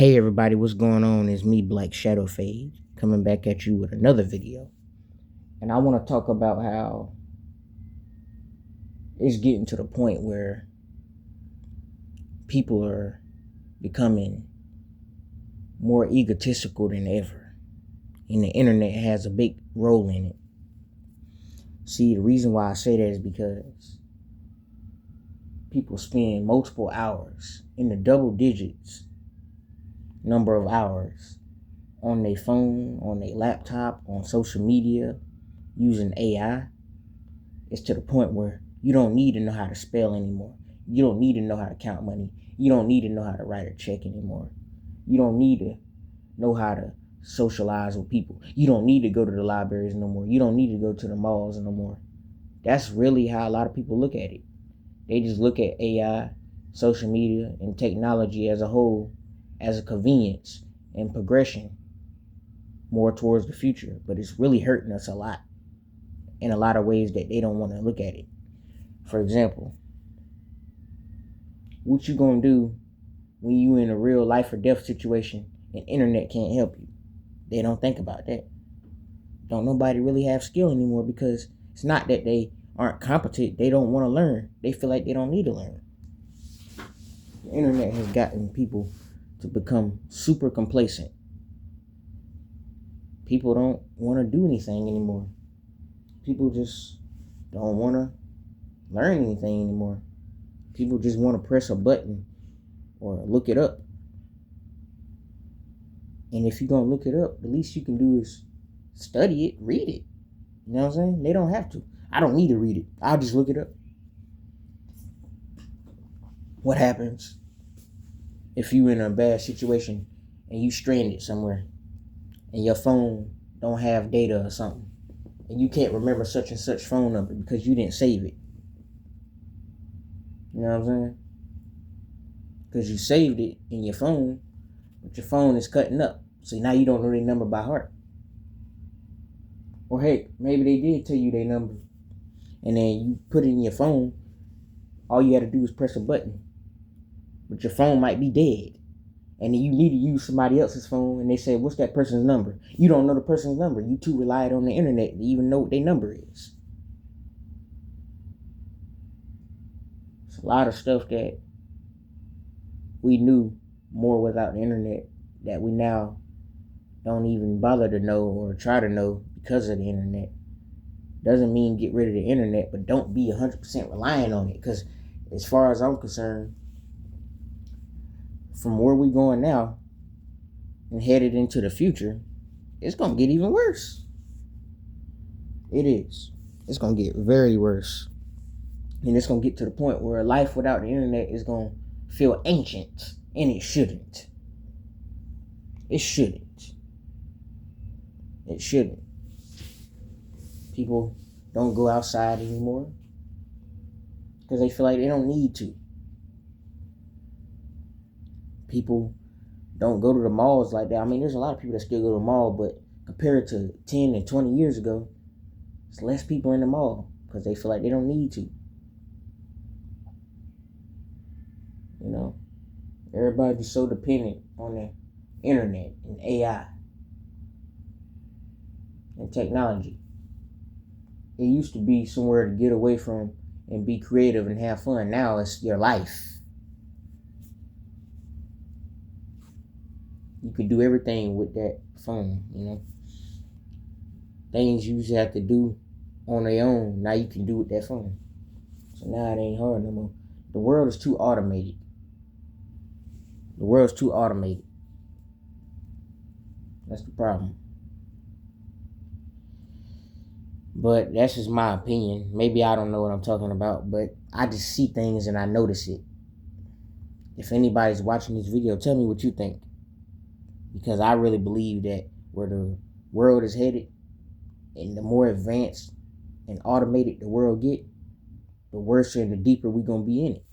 Hey everybody, what's going on? It's me, Black Shadow Fade, coming back at you with another video. And I want to talk about how it's getting to the point where people are becoming more egotistical than ever. And the internet has a big role in it. See, the reason why I say that is because people spend multiple hours, in the double digits number of hours, on their phone, on their laptop, on social media, using AI. It's to the point where you don't need to know how to spell anymore. You don't need to know how to count money. You don't need to know how to write a check anymore. You don't need to know how to socialize with people. You don't need to go to the libraries no more. You don't need to go to the malls no more. That's really how a lot of people look at it. They just look at AI, social media, and technology as a whole as a convenience and progression more towards the future. But it's really hurting us a lot in a lot of ways that they don't want to look at it. For example, what you gonna do when you in a real life or death situation and internet can't help you? They don't think about that. Don't nobody really have skill anymore, because it's not that they aren't competent, they don't want to learn. They feel like they don't need to learn. The internet has gotten people to become super complacent. People don't want to do anything anymore. People just don't want to learn anything anymore. People just want to press a button or look it up. And if you're going to look it up, the least you can do is study it, read it. You know what I'm saying? They don't have to. I don't need to read it. I'll just look it up. What happens if you in a bad situation and you stranded somewhere and your phone don't have data or something, and you can't remember such and such phone number because you didn't save it? You know what I'm saying? Because you saved it in your phone, but your phone is cutting up. So now you don't know their number by heart. Or hey, maybe they did tell you their number, and then you put it in your phone. All you got to do is press a button. But your phone might be dead. And then you need to use somebody else's phone, and they say, what's that person's number? You don't know the person's number. You too relied on the internet to even know what their number is. It's a lot of stuff that we knew more without the internet that we now don't even bother to know or try to know because of the internet. Doesn't mean get rid of the internet, but don't be 100% reliant on it. Because as far as I'm concerned, from where we're going now and headed into the future, it's going to get even worse. It is. It's going to get very worse. And it's going to get to the point where life without the internet is going to feel ancient. And it shouldn't. It shouldn't. It shouldn't. People don't go outside anymore because they feel like they don't need to. People don't go to the malls like that. I mean, there's a lot of people that still go to the mall, but compared to 10 and 20 years ago, it's less people in the mall because they feel like they don't need to. You know, everybody's so dependent on the internet and AI and technology. It used to be somewhere to get away from and be creative and have fun. Now it's your life. You could do everything with that phone, you know. Things you used to have to do on their own, now you can do with that phone. So now it ain't hard no more. The world is too automated. The world's too automated. That's the problem. But that's just my opinion. Maybe I don't know what I'm talking about, but I just see things and I notice it. If anybody's watching this video, tell me what you think. Because I really believe that where the world is headed, and the more advanced and automated the world get, the worse and the deeper we're going to be in it.